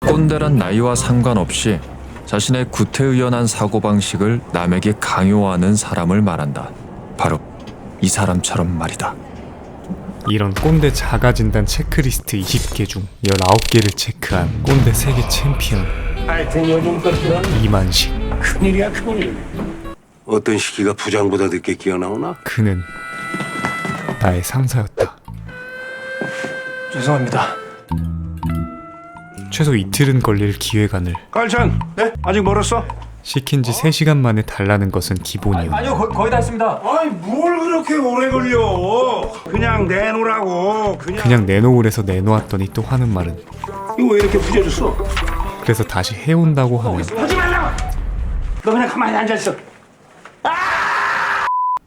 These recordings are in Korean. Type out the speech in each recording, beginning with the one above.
꼰대란 나이와 상관없이 자신의 구태의연한 사고방식을 남에게 강요하는 사람을 말한다. 바로 이 사람처럼 말이다. 이런 꼰대 자가진단 체크리스트 20개 중 19개를 체크한 꼰대 세계 챔피언 하여튼 요즘 것들은 이만식. 큰일이야 큰일. 어떤 시기가 부장보다 늦게 끼어나오나? 그는 나의 상사였다. 죄송합니다. 최소 이틀은 걸릴 기획안을 깔찬, 네? 아직 멀었어? 시킨 지 3시간 만에 달라는 것은 기본이었다. 아니요, 거의 다 했습니다. 아이 뭘 그렇게 오래 걸려? 그냥 내놓으라고. 그냥 내놓으래서 내놓았더니 또 하는 말은 이거 왜 이렇게 부져졌어? 그래서 다시 해온다고 하면 하지 말라고. 너 그냥 가만히 앉아 있어.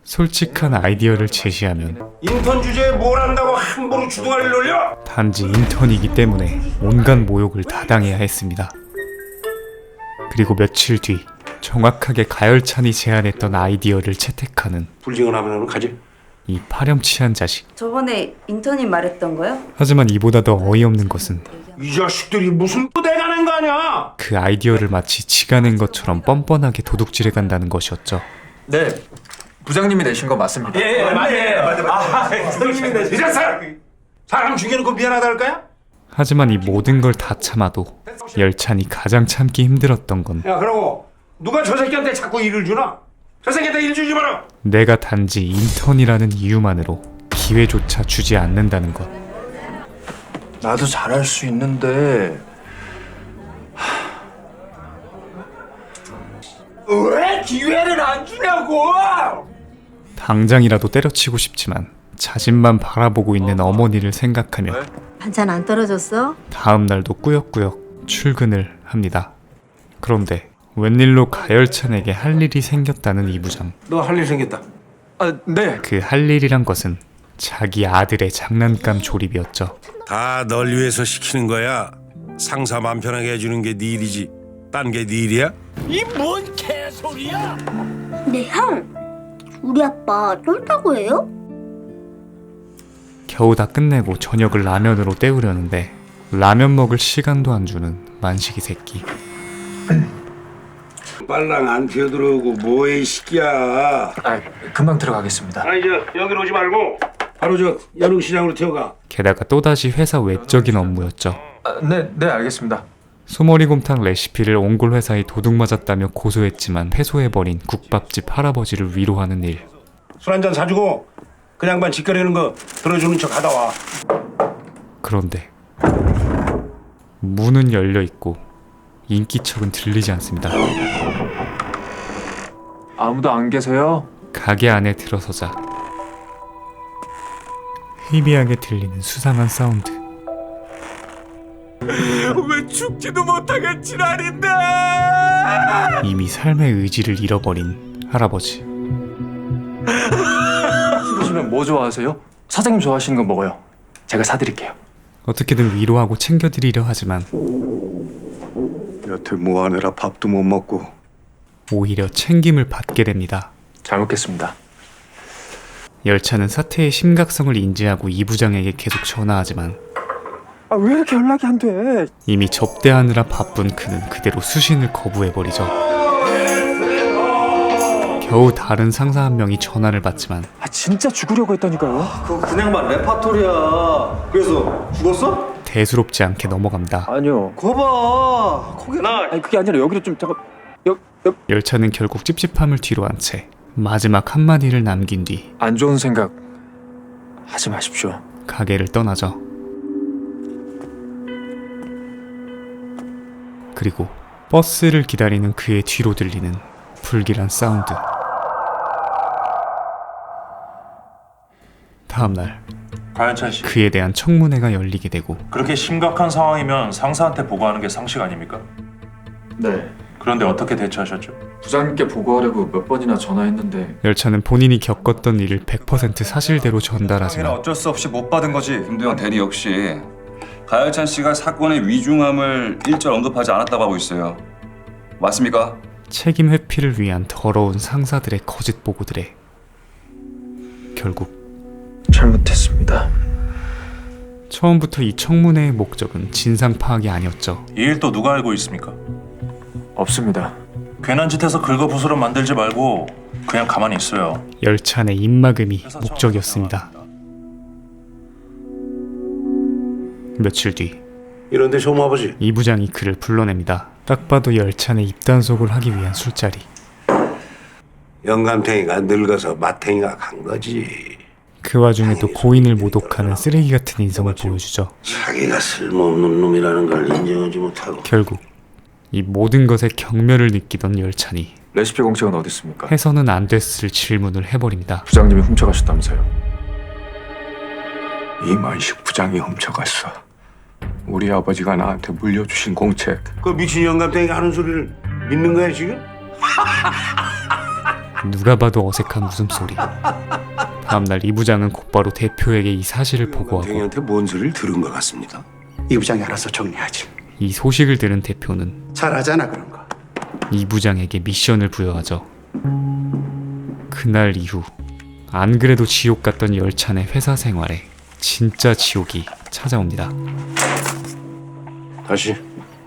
솔직한 아이디어를 제시하면 인턴 주제에 뭘 한다고 함부로 주둥아리를 놀려? 단지 인턴이기 때문에 온갖 모욕을 다 당해야 했습니다. 그리고 며칠 뒤 정확하게 가열찬이 제안했던 아이디어를 채택하는 불징을 하면 가지. 이 파렴치한 자식. 저번에 인턴이 말했던 거요? 하지만 이보다 더 어이없는 것은 이 자식들이 무슨 내가 낸 거 아니야? 그 아이디어를 마치 지가 낸 것처럼 뻔뻔하게 도둑질해 간다는 것이었죠. 네, 부장님이 내신 거 맞습니다. 맞아요. 선생님이 내 사람 죽여놓고 미안하다 할까요? 하지만 이 모든 걸 다 참아도 열찬이 가장 참기 힘들었던 건 야 그러고 누가 저 새끼한테 자꾸 일을 주나? 저 새끼한테 일 주지 마라. 내가 단지 인턴이라는 이유만으로 기회조차 주지 않는다는 것. 나도 잘할 수 있는데 왜 기회를 안 주냐고? 당장이라도 때려치고 싶지만 자신만 바라보고 있는 어머니를 생각하며 반찬 안 떨어졌어? 다음 날도 꾸역꾸역 출근을 합니다. 그런데 웬일로 가열찬에게 할 일이 생겼다는 이 부장. 너 할 일 생겼다. 네. 그 할 일이란 것은 자기 아들의 장난감 조립이었죠. 다 널 위해서 시키는 거야. 상사 맘 편하게 해주는 게 네 일이지. 딴 게 네 일이야? 네, 형. 우리 아빠 쫄다고 해요? 겨우 다 끝내고 저녁을 라면으로 때우려는데 라면 먹을 시간도 안 주는 만식이 새끼. 빨랑 안 피어들어오고 뭐해 이 새끼야. 금방 들어가겠습니다. 아니 여기로 오지 말고 바로 연흥시장으로 튀어가. 게다가 또다시 회사 외적인 업무였죠. 네, 알겠습니다. 소머리곰탕 레시피를 옹골 회사에 도둑 맞았다며 고소했지만 패소해버린 국밥집 할아버지를 위로하는 일. 술 한잔 사주고 그 양반 짓거리는 거 들어주는 척 하다 와. 그런데 문은 열려 있고 인기척은 들리지 않습니다. 아무도 안 계세요? 가게 안에 들어서자 희미하게 들리는 수상한 사운드. 왜 죽지도 못하게 지랄인데? 이미 삶의 의지를 잃어버린 할아버지. 싫으시면 뭐 좋아하세요? 사장님 좋아하시는 거 먹어요. 제가 사드릴게요. 어떻게든 위로하고 챙겨드리려 하지만 여태 뭐 하느라 밥도 못 먹고. 오히려 챙김을 받게 됩니다. 잘 먹겠습니다. 열차는 사태의 심각성을 인지하고 이 부장에게 계속 전화하지만 왜 이렇게 연락이 안 돼? 이미 접대하느라 바쁜 그는 그대로 수신을 거부해버리죠. 겨우 다른 상사 한 명이 전화를 받지만 진짜 죽으려고 했다니까요. 그거 그냥만 레파토리야. 그래서 죽었어? 대수롭지 않게 넘어갑니다. 아니요. 거봐. 거기 아니 그게 아니라 여기로 좀 잠깐. 열차는 결국 찝찝함을 뒤로 한 채 마지막 한마디를 남긴 뒤 안 좋은 생각 하지 마십시오. 가게를 떠나죠. 그리고 버스를 기다리는 그의 뒤로 들리는 불길한 사운드. 다음날 가연찬 씨, 그에 대한 청문회가 열리게 되고 그렇게 심각한 상황이면 상사한테 보고하는 게 상식 아닙니까? 네. 그런데 어떻게 대처하셨죠? 부장님께 보고하려고 몇 번이나 전화했는데 열차는 본인이 겪었던 일을 100% 사실대로 전달하지만 어쩔 수 없이 못 받은 거지. 김도영 대리 역시 가열찬 씨가 사건의 위중함을 일절 언급하지 않았다고 하고 있어요. 맞습니까? 책임 회피를 위한 더러운 상사들의 거짓 보고들에 결국 잘못했습니다. 처음부터 이 청문회의 목적은 진상 파악이 아니었죠. 이 일 또 누가 알고 있습니까? 없습니다. 괜한 짓해서 긁어부스럼 만들지 말고 그냥 가만히 있어요. 열차 내 입막음이 목적이었습니다. 며칠 뒤 이런데 좀 와보지. 이 부장이 그를 불러냅니다. 딱 봐도 열차 내 입단속을 하기 위한 술자리. 영감탱이가 늙어서 마탱이가 간 거지. 그 와중에도 고인을 모독하는 쓰레기 같은 인성을 보여주죠. 자기가 쓸모없는 놈이라는 걸 인정하지 못하고. 결국 이 모든 것에 경멸을 느끼던 열찬이 레시피 공책은 어디 있습니까? 해서는 안 됐을 질문을 해버립니다. 부장님이 훔쳐가셨다면서요. 이만식 부장이 훔쳐갔어. 우리 아버지가 나한테 물려주신 공책. 그 미친 영감탱이가 하는 소리를 믿는 거야 지금? 누가 봐도 어색한 웃음소리. 다음날 이 부장은 곧바로 대표에게 이 사실을 보고하고 영감탱이한테 뭔 소리를 들은 것 같습니다. 이 부장이 알아서 정리하지. 이 소식을 들은 대표는 잘하잖아 그런 거. 이 부장에게 미션을 부여하죠. 그날 이후 안 그래도 지옥 같던 열찬의 회사 생활에 진짜 지옥이 찾아옵니다. 다시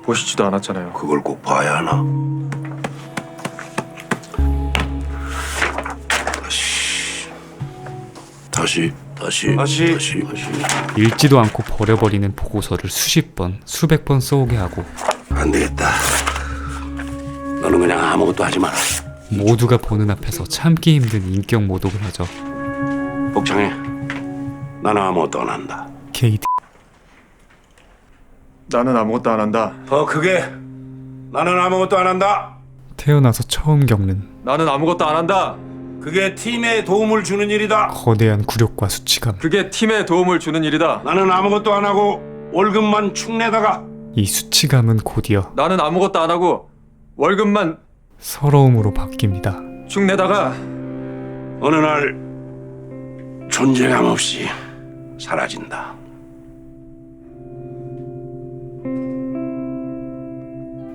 보시지도 않았잖아요. 그걸 꼭 봐야 하나? 다시. 읽지도 않고 버려버리는 보고서를 수십 번, 수백 번 써오게 하고 안 되겠다. 너는 그냥 아무것도 하지 마라. 모두가 보는 앞에서 참기 힘든 인격 모독을 하죠. 복창해. 나는 아무것도 안 한다. 게이드. 나는 아무것도 안 한다. 더 크게. 나는 아무것도 안 한다. 태어나서 처음 겪는 나는 아무것도 안 한다. 그게 팀에 도움을 주는 일이다. 거대한 굴욕과 수치감. 그게 팀에 도움을 주는 일이다. 나는 아무것도 안 하고 월급만 축내다가. 이 수치감은 곧이어 나는 아무것도 안 하고 월급만 서러움으로 바뀝니다. 축내다가 어느 날 존재감 없이 사라진다.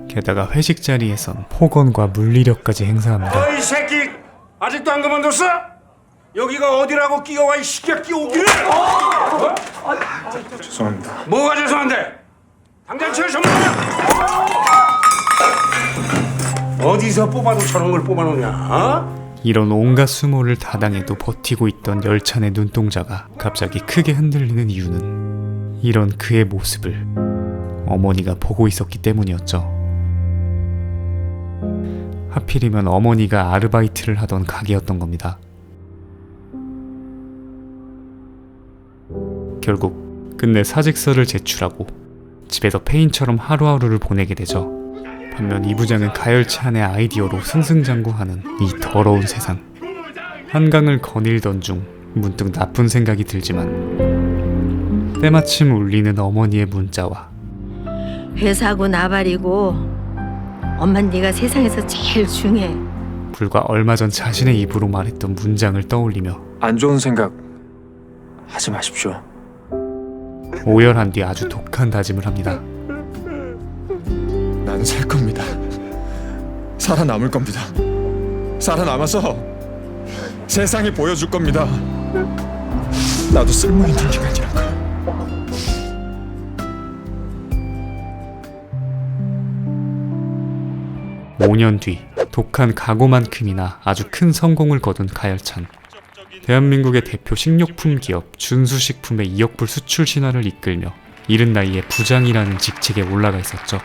게다가 회식 자리에선 폭언과 물리력까지 행사합니다. 어이 새끼! 아직도 안 그만뒀어? 여기가 어디라고 끼어와 이 시끼야 끼어오기를! 죄송합니다. 뭐가 죄송한데? 당장 채워줘봐! 어디서 뽑아도 저런 걸 뽑아놓냐? 어? 이런 온갖 수모를 다 당해도 버티고 있던 열찬의 눈동자가 갑자기 크게 흔들리는 이유는 이런 그의 모습을 어머니가 보고 있었기 때문이었죠. 하필이면 어머니가 아르바이트를 하던 가게였던 겁니다. 결국 끝내 사직서를 제출하고 집에서 페인처럼 하루하루를 보내게 되죠. 반면 이 부장은 가열차 안의 아이디어로 승승장구하는 이 더러운 세상. 한강을 거닐던 중 문득 나쁜 생각이 들지만 때마침 울리는 어머니의 문자와 회사고 나발이고 엄만 네가 세상에서 제일 중요해. 불과 얼마 전 자신의 입으로 말했던 문장을 떠올리며 안 좋은 생각 하지 마십시오. 오열한 뒤 아주 독한 다짐을 합니다. 난 살 겁니다. 살아남을 겁니다. 살아남아서 세상에 보여줄 겁니다. 나도 쓸모있는 인간이란 걸. 5년 뒤 독한 각오만큼이나 아주 큰 성공을 거둔 가열찬. 대한민국의 대표 식료품 기업 준수식품의 2억 불 수출 신화를 이끌며 이른 나이에 부장이라는 직책에 올라가 있었죠.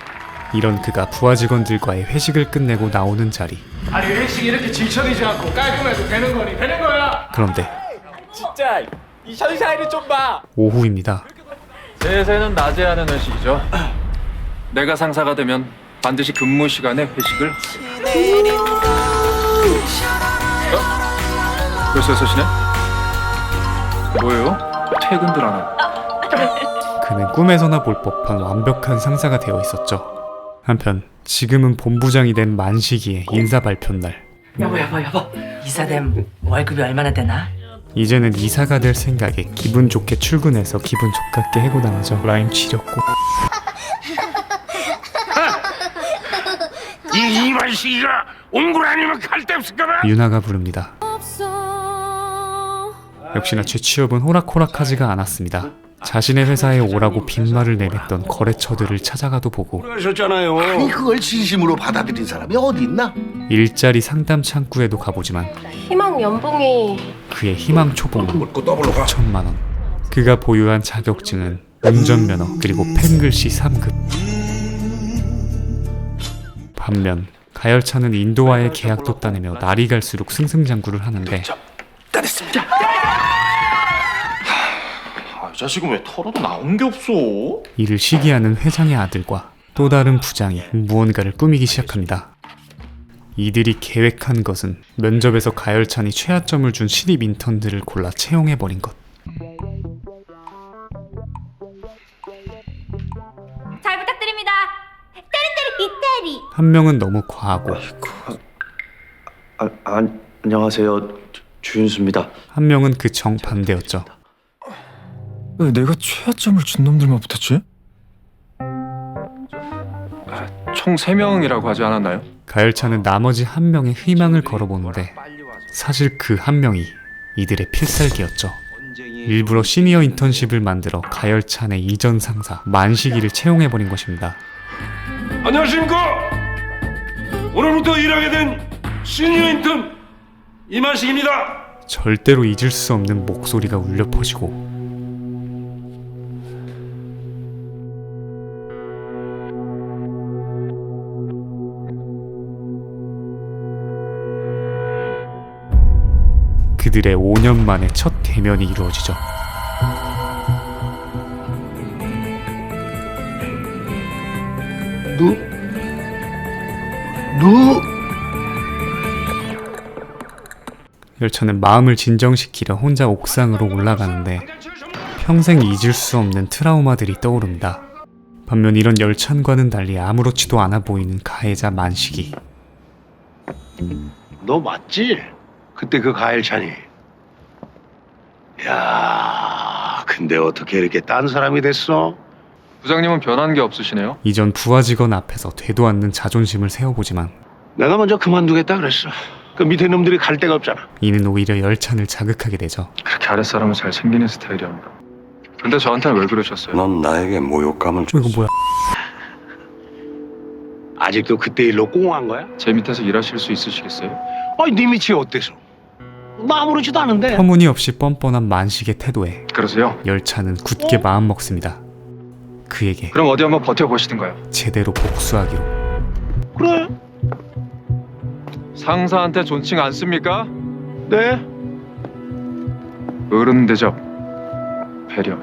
이런 그가 부하 직원들과의 회식을 끝내고 나오는 자리. 아니 회식이 이렇게 질척이지 않고 깔끔해도 되는 거니 되는 거야. 그런데 진짜 이 션샤인을 좀 봐. 오후입니다. 대세는 낮에 하는 회식이죠. 내가 상사가 되면 반드시 근무 시간에 회식을. 벌써 6시네? 뭐예요? 퇴근들 안 하고. 그는 꿈에서나 볼 법한 완벽한 상사가 되어 있었죠. 한편 지금은 본부장이 된 만시기의 인사 발표 날. 여보 이사됨 월급이 얼마나 되나? 이제는 이사가 될 생각에 기분 좋게 출근해서 기분 족같게 해고 당하죠. 라임 지렸고 이 이만식이가 옹굴 아니면 갈 데 없을까봐. 유나가 부릅니다. 역시나 제 취업은 호락호락하지가 않았습니다. 자신의 회사에 오라고 빈말을 내뱉던 거래처들을 찾아가도 보고 하셨잖아요. 아니 그걸 진심으로 받아들인 사람이 어디 있나? 일자리 상담 창구에도 가보지만 희망 연봉이 그의 희망 초봉은 5천만 원. 그가 보유한 자격증은 운전면허 그리고 펜글씨 3급. 반면 가열차는 인도와의 계약도 따내며 날이 갈수록 승승장구를 하는데 따냈습니다. 이 자식은 왜 털어도 나온 게 없어? 이를 시기하는 회장의 아들과 또 다른 부장이 무언가를 꾸미기 시작합니다. 이들이 계획한 것은 면접에서 가열찬이 최하점을 준 신입 인턴들을 골라 채용해버린 것. 잘 부탁드립니다. 때리 이때리. 한 명은 너무 과하고 안녕하세요. 주윤수입니다. 한 명은 그 정반대였죠. 왜 내가 최하점을 준 놈들만 붙었지? 총 3명이라고 하지 않았나요? 가열찬은 나머지 한 명의 희망을 걸어보는데 사실 그 한 명이 이들의 필살기였죠. 일부러 시니어 인턴십을 만들어 가열찬의 이전 상사 만식이를 채용해버린 것입니다. 안녕하십니까? 오늘부터 일하게 된 시니어 인턴 이만식입니다. 절대로 잊을 수 없는 목소리가 울려 퍼지고 그들의 5년 만에 첫 대면이 이루어지죠. 열차는 마음을 진정시키려 혼자 옥상으로 올라가는데 평생 잊을 수 없는 트라우마들이 떠오릅니다. 반면 이런 열찬과는 달리 아무렇지도 않아 보이는 가해자 만식이. 너 맞지? 그때 그 가열찬이. 야, 근데 어떻게 이렇게 딴 사람이 됐어? 부장님은 변한 게 없으시네요. 이전 부하 직원 앞에서 되도 않는 자존심을 세워보지만 내가 먼저 그만두겠다 그랬어. 그 밑에 놈들이 갈 데가 없잖아. 이는 오히려 열찬을 자극하게 되죠. 그렇게 아랫사람을 잘 챙기는 스타일이랍니다. 근데 저한테는 왜 그러셨어요? 넌 나에게 모욕감을 이거 뭐야? 아직도 그때 일로 꽁한 거야? 제 밑에서 일하실 수 있으시겠어요? 아니 네 밑이 어때서? 나 아무렇지도 않은데. 터무니없이 뻔뻔한 만식의 태도에 그러세요? 열차는 굳게 마음먹습니다. 그에게 그럼 어디 한번 버텨보시든가요. 제대로 복수하기로. 그래? 상사한테 존칭 안 씁니까? 네? 어른 대접, 배려.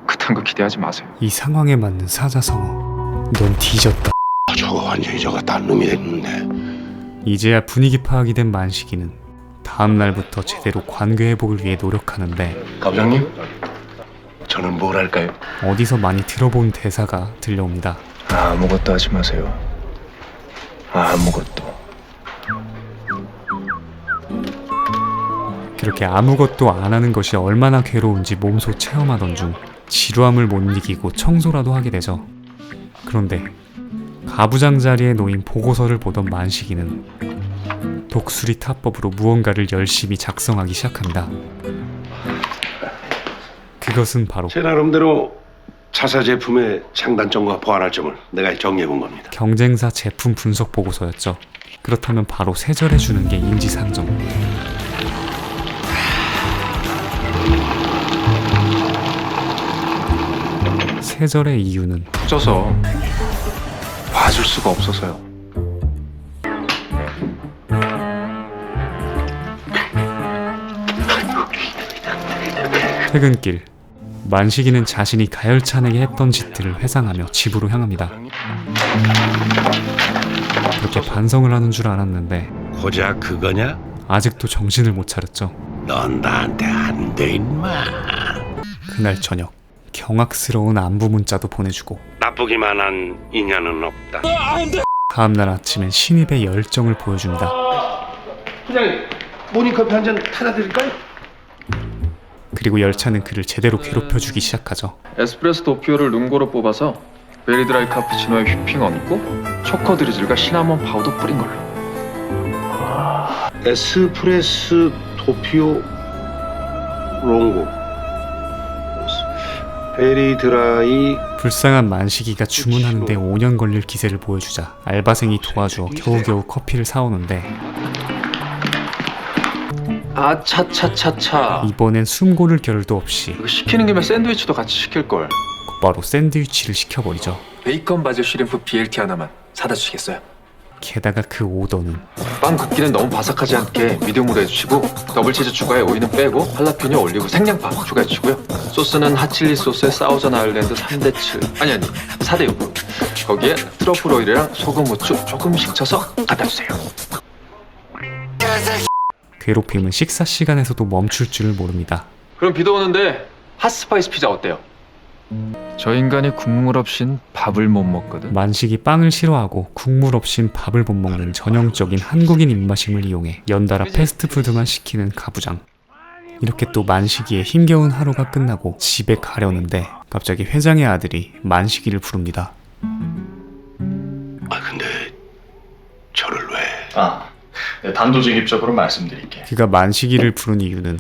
그딴 거 기대하지 마세요. 이 상황에 맞는 사자성어. 넌 뒤졌다. 저거 완전히 저거 딴 놈이 됐는데. 이제야 분위기 파악이 된 만식이는 다음 날부터 제대로 관계 회복을 위해 노력하는데 가부장님, 저는 뭘 할까요? 어디서 많이 들어본 대사가 들려옵니다. 아무것도 하지 마세요. 아무것도. 그렇게 아무것도 안 하는 것이 얼마나 괴로운지 몸소 체험하던 중 지루함을 못 이기고 청소라도 하게 되죠. 그런데 가부장 자리에 놓인 보고서를 보던 만식이는 독수리 타법으로 무언가를 열심히 작성하기 시작합니다. 그것은 바로 제 나름대로 자사 제품의 장단점과 보완할 점을 내가 정리해 본 겁니다. 경쟁사 제품 분석 보고서였죠. 그렇다면 바로 세절해주는 게 인지상정. 세절의 이유는 터져서 봐줄 수가 없어서요. 퇴근길 만식이는 자신이 가열찬에게 했던 짓들을 회상하며 집으로 향합니다. 그렇게 반성을 하는 줄 알았는데 고작 그거냐? 아직도 정신을 못 차렸죠. 넌 나한테 안 돼 임마. 그날 저녁 경악스러운 안부 문자도 보내주고 나쁘기만 한 인연은 없다. 다음날 아침엔 신입의 열정을 보여줍니다. 부장님, 모닝커피 한 잔 타다 드릴까요? 그리고 열차는 그를 제대로 괴롭혀주기 시작하죠. 에스프레소 도피오를 눈고로 뽑아서 베리드라이 카푸치노에 휘핑 얹고 초코 드리즐과 시나몬 파우더 뿌린 걸로. 에스프레소 도피오 롱고. 베리 드라이. 불쌍한 만식이가 주문하는데 5년 걸릴 기세를 보여주자 알바생이 도와주어 겨우겨우 커피를 사오는데 아차차차차. 이번엔 숨 고를 겨를도 없이 이거 시키는 김에 샌드위치도 같이 시킬 걸. 곧바로 샌드위치를 시켜버리죠. 베이컨 바질 쉬림프 BLT 하나만 사다 주시겠어요? 게다가 그 오더는 빵 굽기는 너무 바삭하지 않게 미디움으로 해주시고 더블 치즈 추가에 오이는 빼고 할라피뇨 올리고 생양파 추가해 주시고요. 소스는 핫칠리 소스에 사우전 아일랜드 3대7 아니 4대6 거기에 트러플 오일이랑 소금 후추 조금씩 쳐서 갖다 주세요. 괴롭힘은 식사 시간에서도 멈출 줄을 모릅니다. 그럼 비도 오는데 핫스파이스 피자 어때요? 저 인간이 국물 없인 밥을 못 먹거든. 만식이 빵을 싫어하고 국물 없인 밥을 못 먹는 전형적인 한국인 입맛임을 이용해 연달아 패스트푸드만 시키는 가부장. 이렇게 또 만식이의 힘겨운 하루가 끝나고 집에 가려는데 갑자기 회장의 아들이 만식이를 부릅니다. 아 근데 저를 왜? 단도직입적으로 말씀드릴게. 그가 만식이를 부른 이유는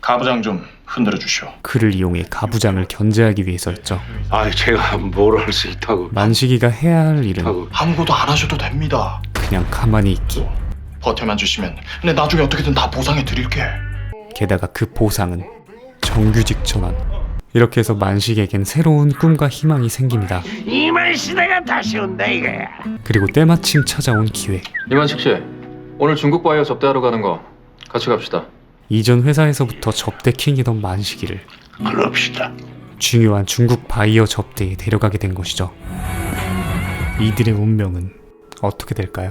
가부장 좀 흔들어 주시오. 그를 이용해 가부장을 견제하기 위해서였죠. 아 제가 뭘 할 수 있다고. 만식이가 해야 할 일은 아무것도 안 하셔도 됩니다. 그냥 가만히 있기. 버텨만 주시면 내 나중에 어떻게든 다 보상해 드릴게. 게다가 그 보상은 정규직 전환. 이렇게 해서 만식에겐 새로운 꿈과 희망이 생깁니다. 이만 시대가 다시 온다 이거야. 그리고 때마침 찾아온 기회. 이만식 씨, 오늘 중국 바이어 접대하러 가는 거 같이 갑시다. 이전 회사에서부터 접대 킹이던 만식이를 그럽시다. 중요한 중국 바이어 접대에 데려가게 된 것이죠. 이들의 운명은 어떻게 될까요?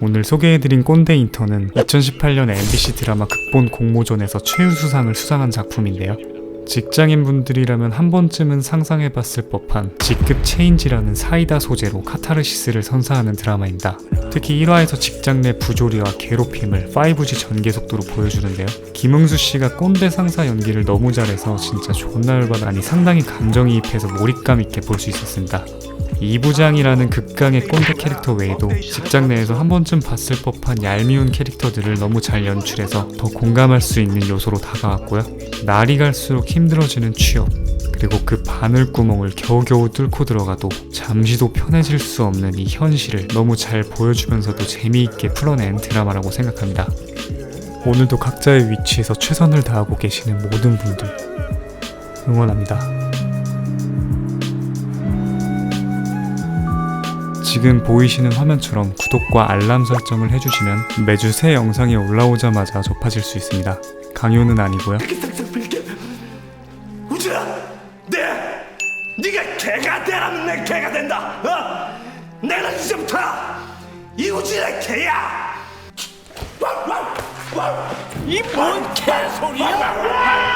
오늘 소개해드린 꼰대 인턴은 2018년 MBC 드라마 극본 공모전에서 최우수상을 수상한 작품인데요. 직장인분들이라면 한 번쯤은 상상해봤을 법한 직급 체인지라는 사이다 소재로 카타르시스를 선사하는 드라마입니다. 특히 1화에서 직장 내 부조리와 괴롭힘을 5G 전개 속도로 보여주는데요. 김응수 씨가 꼰대 상사 연기를 너무 잘해서 진짜 존나 열받아. 아니 상당히 감정이입해서 몰입감 있게 볼 수 있었습니다. 이부장이라는 극강의 꼰대 캐릭터 외에도 직장 내에서 한 번쯤 봤을 법한 얄미운 캐릭터들을 너무 잘 연출해서 더 공감할 수 있는 요소로 다가왔고요. 날이 갈수록 힘들어지는 취업, 그리고 그 바늘구멍을 겨우겨우 뚫고 들어가도 잠시도 편해질 수 없는 이 현실을 너무 잘 보여주면서도 재미있게 풀어낸 드라마라고 생각합니다. 오늘도 각자의 위치에서 최선을 다하고 계시는 모든 분들 응원합니다. 지금 보이시는 화면처럼 구독과 알람 설정을 해주시면 매주 새 영상이 올라오자마자 접하실 수 있습니다. 강요는 아니고요. 우진아, 네가 개가 되라면 내 개가 된다. 내는 이제부터 이우진의 개야. 이 뭔 개소리야?